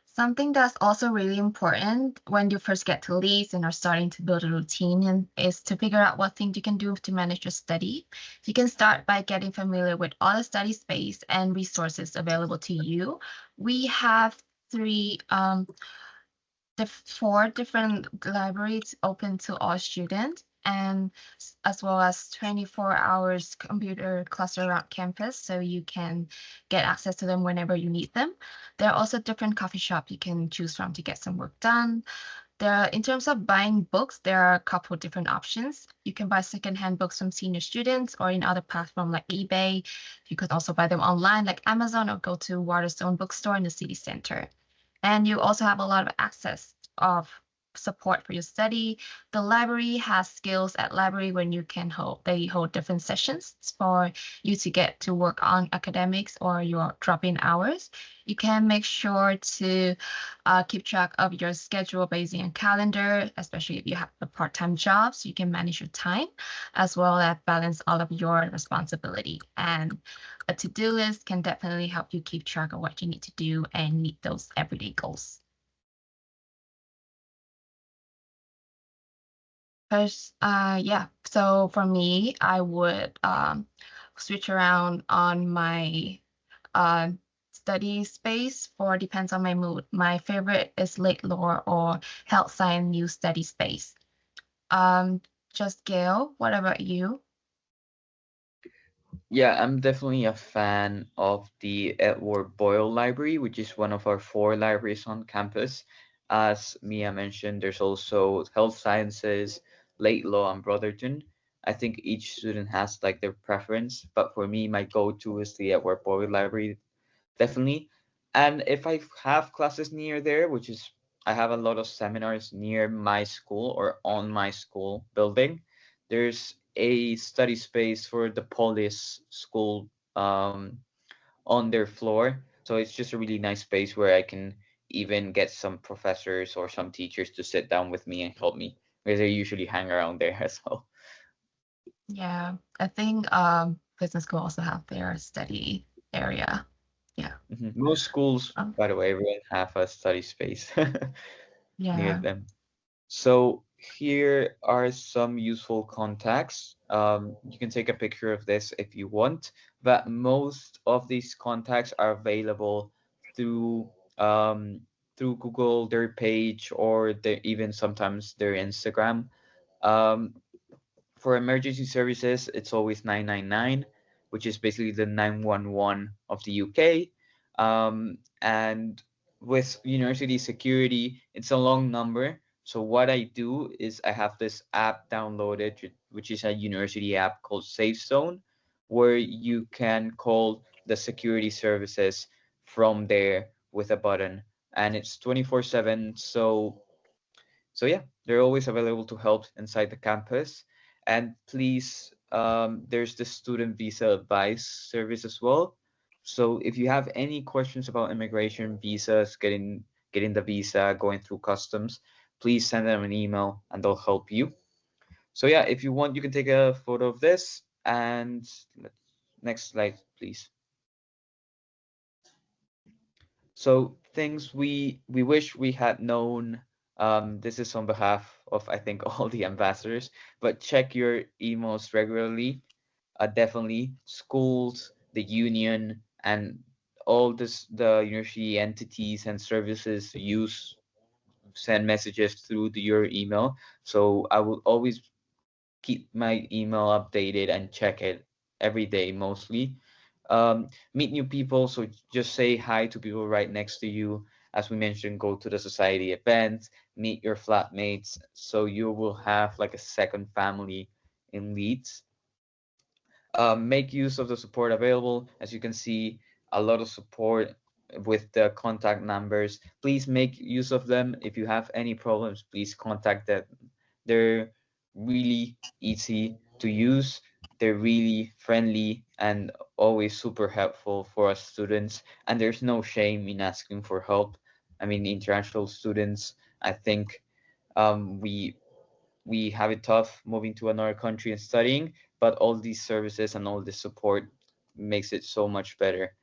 Something that's also really important when you first get to Leeds and are starting to build a routine is to figure out what things you can do to manage your study. You can start by getting familiar with all the study space and resources available to you. We have four different libraries open to all students, and as well as 24 hours computer cluster around campus, so you can get access to them whenever you need them. There are also different coffee shops you can choose from to get some work done. In terms of buying books, there are a couple different options. You can buy secondhand books from senior students or in other platforms like eBay. You could also buy them online like Amazon or go to Waterstone bookstore in the city center. And you also have a lot of access of support for your study. The library has skills at library when they hold different sessions for you to get to work on academics or your drop-in hours. You can make sure to keep track of your schedule based on calendar, especially if you have a part-time job, so you can manage your time as well as balance all of your responsibility. And a to-do list can definitely help you keep track of what you need to do and meet those everyday goals. First, yeah. So for me, I would switch around on my uh, study space for depends on my mood. My favorite is late law or health science new study space. Um, just Gail, what about you? Yeah, I'm definitely a fan of the Edward Boyle Library, which is one of our four libraries on campus. As Mia mentioned, there's also health sciences, late law, and Brotherton. I think each student has like their preference, but for me, my go-to is the Edward Boyle Library, definitely. And if I have classes near there, which is I have a lot of seminars near my school or on my school building, there's a study space for the Polis school on their floor. So it's just a really nice space where I can even get some professors or some teachers to sit down with me and help me because they usually hang around there as well. Yeah, I think business school also have their study area. Yeah. Most schools, Um, by the way, everyone have a study space near yeah. them. So here are some useful contacts. You can take a picture of this if you want, but most of these contacts are available through through Google, their page, or even sometimes their Instagram. Um, for emergency services, it's always 999, which is basically the 911 of the UK. And with university security, it's a long number. So what I do is I have this app downloaded, which is a university app called Safe Zone, where you can call the security services from there with a button, and it's 24/7. So yeah, they're always available to help inside the campus. And please, there's the student visa advice service as well. So if you have any questions about immigration, visas, getting the visa, going through customs, please send them an email and they'll help you. So yeah, if you want, you can take a photo of this. And next slide, please. So things we wish we had known. This is on behalf of I think all the ambassadors, but check your emails regularly. Definitely schools, the union, and all the university entities and services use send messages through your email. So I will always keep my email updated and check it every day mostly. Meet new people, so just say hi to people right next to you. As we mentioned, go to the society events, meet your flatmates, so you will have like a second family in Leeds. Make use of the support available. As you can see, a lot of support with the contact numbers. Please make use of them. If you have any problems, please contact them. They're really easy to use. They're really friendly and always super helpful for us students. And there's no shame in asking for help. I mean, international students, I think we have it tough moving to another country and studying, but all these services and all this support makes it so much better.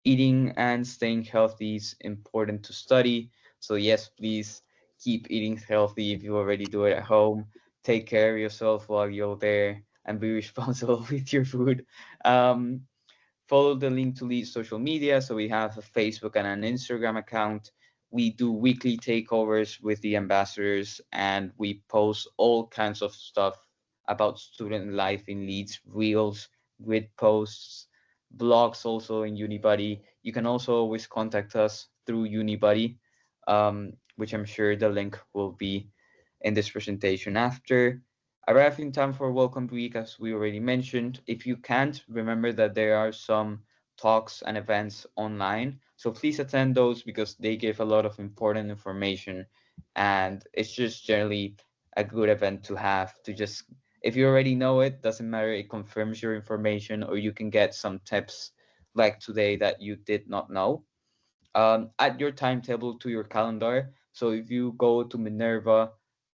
Eating and staying healthy is important to study. So yes, please keep eating healthy if you already do it at home. Take care of yourself while you're there and be responsible with your food. Um, Follow the link to Lead social media. So we have a Facebook and an Instagram account. We do weekly takeovers with the ambassadors and we post all kinds of stuff about student life in Leeds, reels, grid posts, blogs also in Unibuddy. You can also always contact us through Unibuddy, which I'm sure the link will be in this presentation after. Arrive in time for Welcome Week, as we already mentioned. If you can't, remember that there are some talks and events online. So please attend those because they give a lot of important information. And it's just generally a good event to have to just, if you already know it, doesn't matter, it confirms your information or you can get some tips like today that you did not know. Add your timetable to your calendar. So if you go to Minerva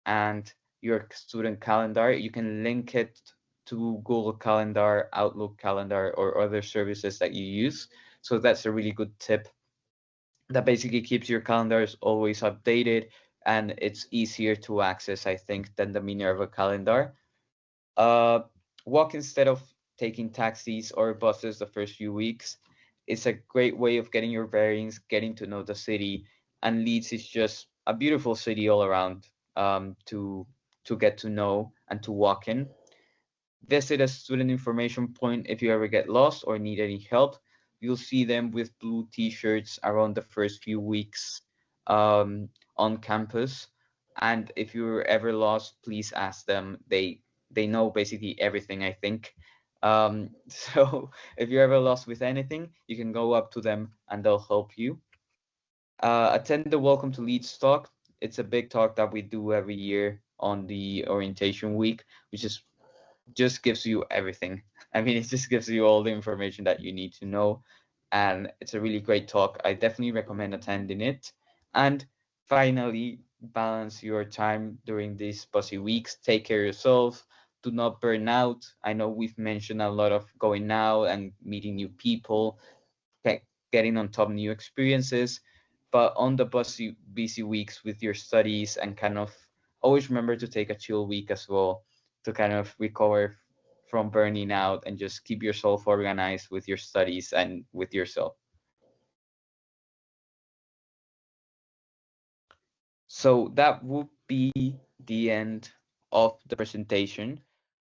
and your student calendar, you can link it to Google Calendar, Outlook Calendar, or other services that you use. So that's a really good tip that basically keeps your calendars always updated and it's easier to access, I think, than the Minerva calendar. Uh, Walk instead of taking taxis or buses the first few weeks. It's a great way of getting your bearings, getting to know the city, and Leeds is just a beautiful city all around to get to know and to walk in. Visit a student information point if you ever get lost or need any help. You'll see them with blue t-shirts around the first few weeks on campus. And if you're ever lost, please ask them. They know basically everything, I think. So if you're ever lost with anything, you can go up to them and they'll help you. Attend the Welcome to Leeds talk. It's a big talk that we do every year on the orientation week, which is just gives you everything. I mean, it just gives you all the information that you need to know. And it's a really great talk. I definitely recommend attending it. And finally, balance your time during these busy weeks. Take care of yourself. Do not burn out. I know we've mentioned a lot of going out and meeting new people, getting on top new experiences, but on the busy weeks with your studies and kind of always remember to take a chill week as well to kind of recover from burning out and just keep yourself organized with your studies and with yourself. So that would be the end of the presentation.